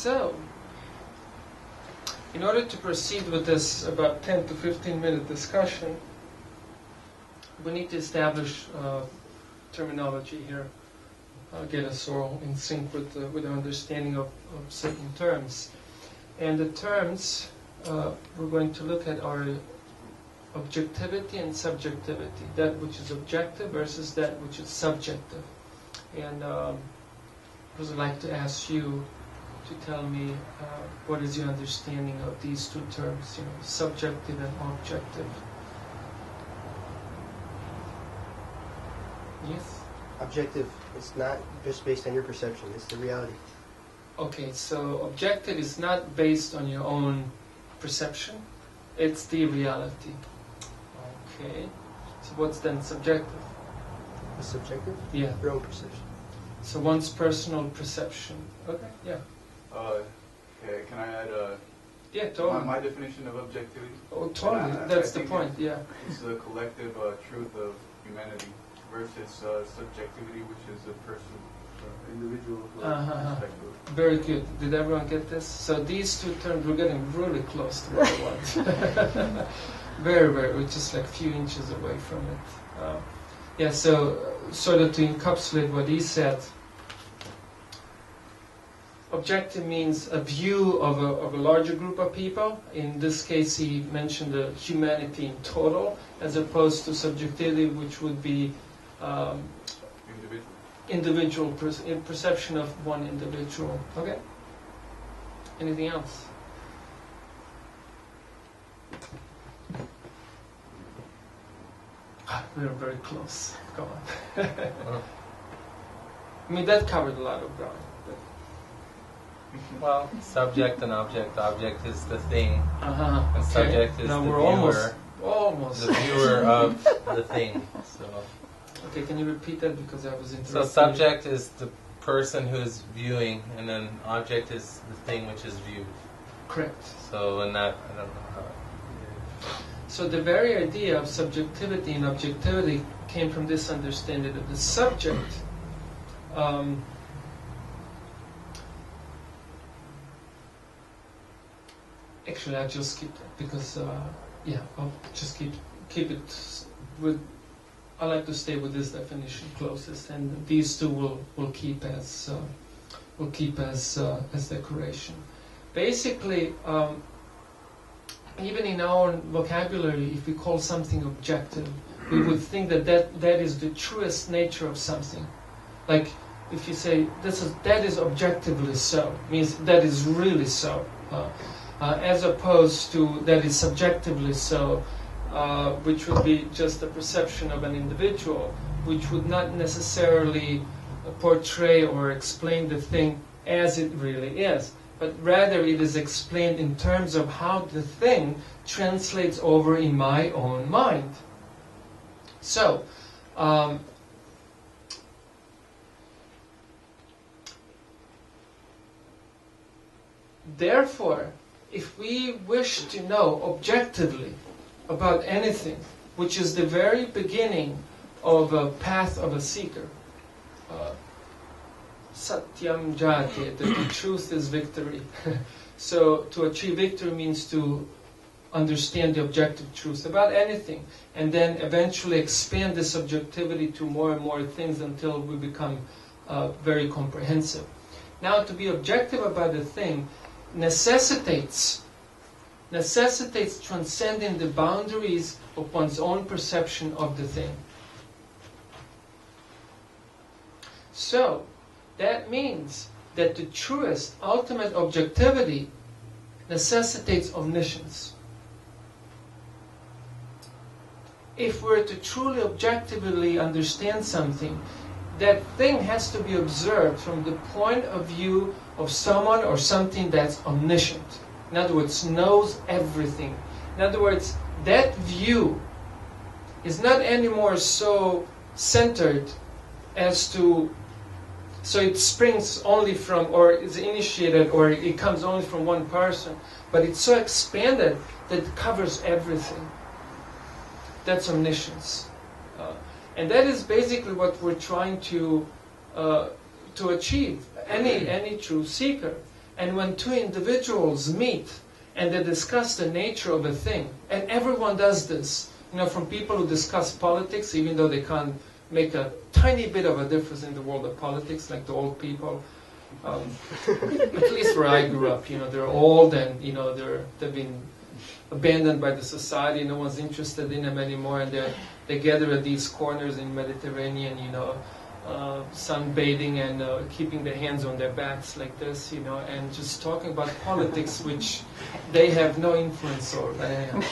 So, in order to proceed with this about 10 to 15 minute discussion, we need to establish terminology here, get us all in sync with the understanding of certain terms. And the terms we're going to look at are objectivity and subjectivity, that which is objective versus that which is subjective. And I would like to ask you to tell me what is your understanding of these two terms, subjective and objective. Yes? Objective is not just based on your perception, it's the reality. Okay, so objective is not based on your own perception, it's the reality. Okay, so what's then subjective? The subjective? Yeah. Your own perception. So one's personal perception. Okay, yeah. Okay, can I add yeah, totally. my definition of objectivity? Oh, totally. That's the point, yeah. It's the collective truth of humanity versus subjectivity, which is a person, individual perspective. Very good. Did everyone get this? So these two terms, we're getting really close to what I want. Very, very. We're just like a few inches away from it. Yeah, so sort of to encapsulate what he said, objective means a view of a larger group of people. In this case, he mentioned the humanity in total, as opposed to subjectivity, which would be individual perception of one individual. Okay. Anything else? We're very close. Go on. I mean, that covered a lot of ground. Well, subject and object. Object is the thing, and and subject is now the we're viewer. Almost. The viewer of the thing. So, okay, can you repeat that because I was interrupted? so subject is the person who is viewing, and then object is the thing which is viewed. Correct. So, in that, I don't know how. So the very idea of subjectivity and objectivity came from this understanding that the subject actually I'll just skip that because I'll just keep it with, I like to stay with this definition closest, and these two will keep as decoration. Basically, even in our own vocabulary, if we call something objective, we would think that is the truest nature of something. Like if you say that is objectively so, means that is really so, as opposed to that is subjectively so, which would be just a perception of an individual, which would not necessarily portray or explain the thing as it really is, but rather it is explained in terms of how the thing translates over in my own mind. So, therefore, if we wish to know objectively about anything, which is the very beginning of a path of a seeker, Satyam Jati, the truth is victory. So to achieve victory means to understand the objective truth about anything, and then eventually expand this objectivity to more and more things until we become very comprehensive. Now, to be objective about a thing necessitates transcending the boundaries of one's own perception of the thing. So, that means that the truest, ultimate objectivity necessitates omniscience. If we're to truly objectively understand something, that thing has to be observed from the point of view of someone or something that's omniscient. In other words, knows everything. In other words, that view is not anymore so centered as to, so it springs only from, or is initiated, or it comes only from one person, but it's so expanded that it covers everything. That's omniscience. And that is basically what we're trying to achieve. Any true seeker. And when two individuals meet and they discuss the nature of a thing, and everyone does this, from people who discuss politics, even though they can't make a tiny bit of a difference in the world of politics, like the old people. At least where I grew up, they're old and they've been abandoned by the society. No one's interested in them anymore, and they gather at these corners in Mediterranean, sunbathing and keeping their hands on their backs like this, and just talking about politics, which they have no influence over.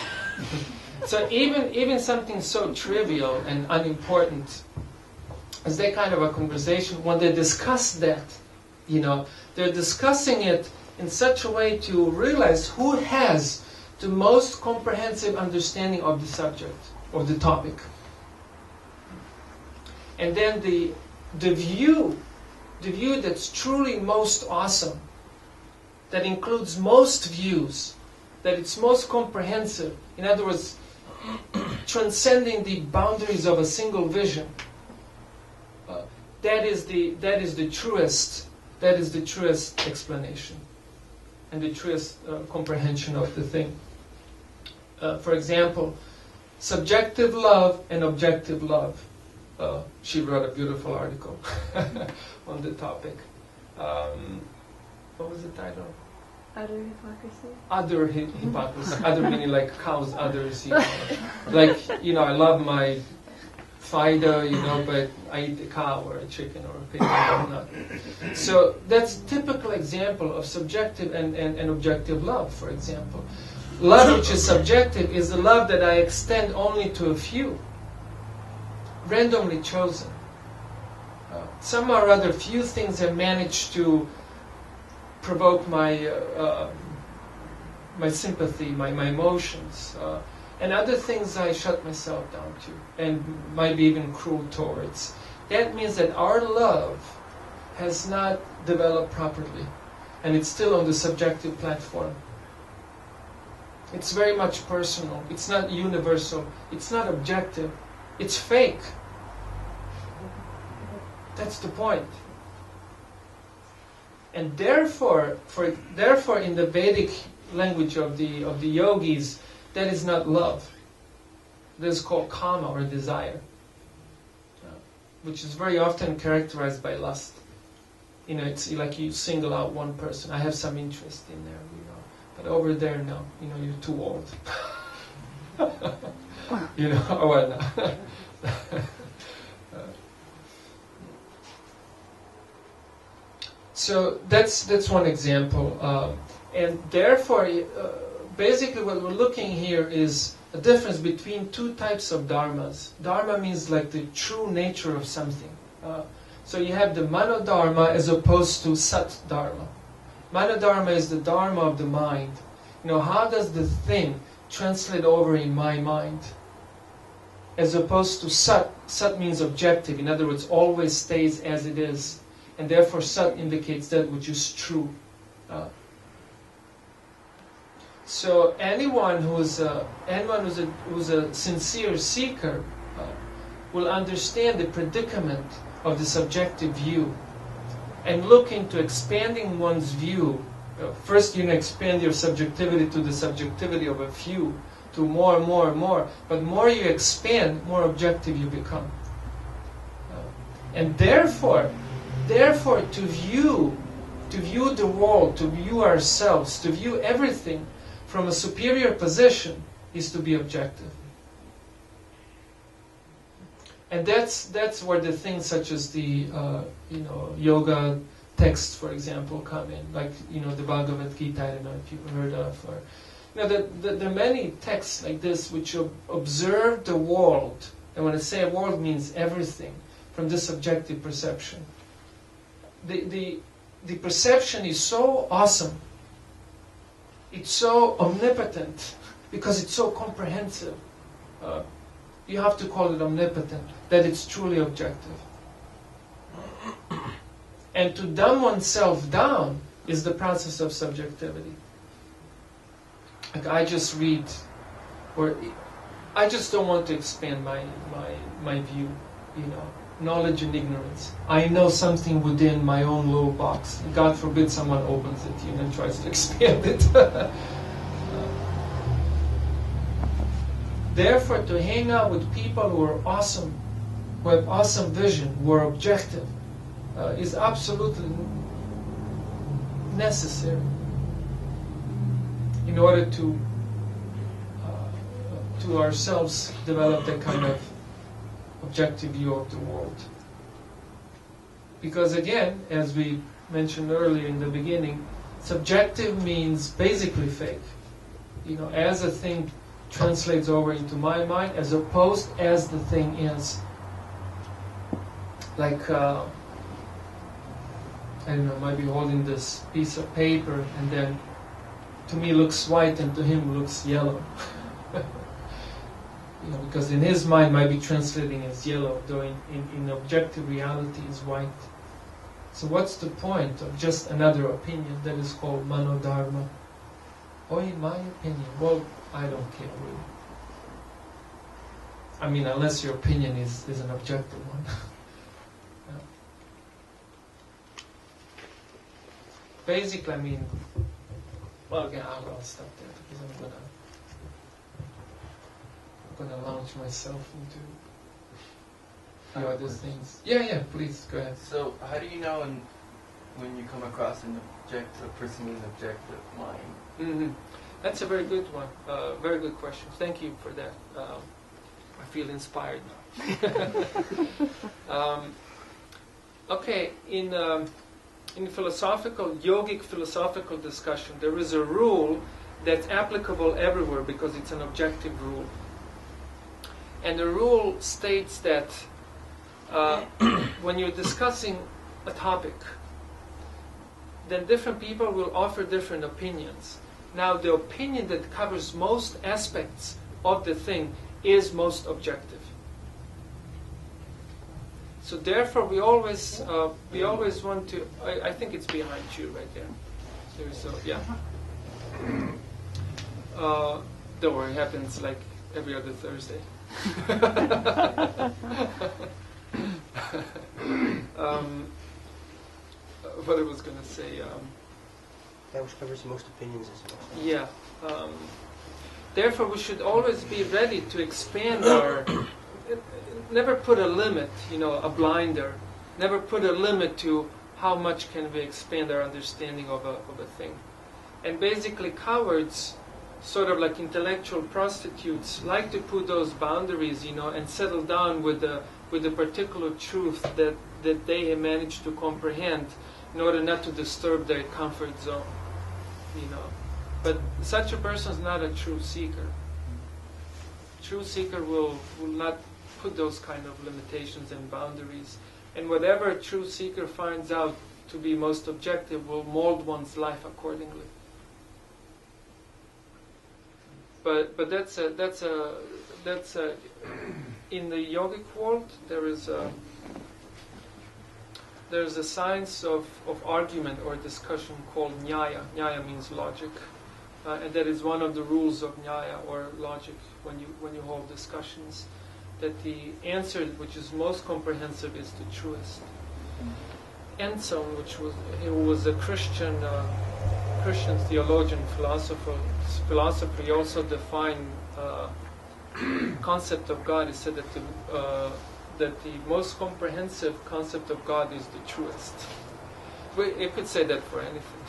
So even something so trivial and unimportant as that kind of a conversation, when they discuss that, they're discussing it in such a way to realize who has the most comprehensive understanding of the subject, of the topic. And then the view that's truly most awesome, that includes most views, that it's most comprehensive, in other words, transcending the boundaries of a single vision, that is the truest explanation and the truest comprehension of the thing. For example, subjective love and objective love. She wrote a beautiful article on the topic. What was the title? Utter hypocrisy. Utter hypocrisy. Other meaning like cows, others. Like I love my fido, but I eat a cow or a chicken or a pig or not. So that's a typical example of subjective and objective love, for example. Love which is subjective is the love that I extend only to a few, randomly chosen. Somehow or other, few things have managed to provoke my sympathy, my emotions. And other things I shut myself down to, and might be even cruel towards. That means that our love has not developed properly, and it's still on the subjective platform. It's very much personal. It's not universal. It's not objective. It's fake. That's the point. And therefore, in the Vedic language of the yogis, that is not love. That is called kama, or desire, which is very often characterized by lust. It's like you single out one person. I have some interest in there, but over there, no. You're too old. Or whatnot. So that's one example, and therefore. Basically what we're looking here is a difference between two types of dharmas. Dharma means like the true nature of something. So you have the manodharma as opposed to sat dharma. Manodharma is the dharma of the mind. How does the thing translate over in my mind? As opposed to sat. Sat means objective. In other words, always stays as it is. And therefore sat indicates that which is true. So anyone who's a sincere seeker will understand the predicament of the subjective view and look into expanding one's view. First, expand your subjectivity to the subjectivity of a few, to more and more and more. But more you expand, more objective you become. And therefore, to view the world, to view ourselves, to view everything from a superior position is to be objective. And that's where the things such as the yoga texts, for example, come in. Like the Bhagavad Gita. I don't know if you've heard of, or there are many texts like this which observe the world. And when I say world, means everything from this subjective perception. The perception is so awesome. It's so omnipotent because it's so comprehensive. You have to call it omnipotent, that it's truly objective. And to dumb oneself down is the process of subjectivity. Like I just read, or I just don't want to expand my view, knowledge and ignorance. I know something within my own little box. God forbid someone opens it and then tries to expand it. Therefore, to hang out with people who are awesome, who have awesome vision, who are objective, is absolutely necessary in order to ourselves develop that kind of objective view of the world. Because again, as we mentioned earlier in the beginning, subjective means basically fake. As a thing translates over into my mind, as opposed as the thing is. Like, I don't know, might be holding this piece of paper and then to me looks white and to him looks yellow. Because in his mind might be translating as yellow, though in objective reality is white. So what's the point of just another opinion that is called manodharma? Oh, in my opinion, well, I don't care really. I mean, unless your opinion is an objective one. Basically, I mean, well, again, I'll stop there because I'm gonna launch myself into the other things. Yeah, please go ahead. So, how do you know when you come across a person with an objective mind? Mm-hmm. That's a very good one. Very good question. Thank you for that. I feel inspired now. Okay, in yogic philosophical discussion, there is a rule that's applicable everywhere because it's an objective rule. And the rule states that when you're discussing a topic, then different people will offer different opinions. Now, the opinion that covers most aspects of the thing is most objective. So therefore, we always want to. I think it's behind you right there. So yeah. Don't worry, it happens like every other Thursday. What I was going to say. That which covers most opinions as well. Yeah. Therefore, we should always be ready to expand our. Never put a limit, a blinder. Never put a limit to how much can we expand our understanding of a thing. And basically, cowards, sort of like intellectual prostitutes, like to put those boundaries, and settle down with a particular truth that they have managed to comprehend, in order not to disturb their comfort zone. But such a person is not a true seeker. True seeker will not put those kind of limitations and boundaries. And whatever a true seeker finds out to be most objective will mold one's life accordingly. But that's a in the yogic world there is a science of argument or discussion called nyaya. Nyaya means logic, and that is one of the rules of nyaya or logic when you hold discussions. That the answer which is most comprehensive is the truest. Anselm, who was a Christian theologian, philosopher, he also defined concept of God. He said that the most comprehensive concept of God is the truest. You could say that for anything.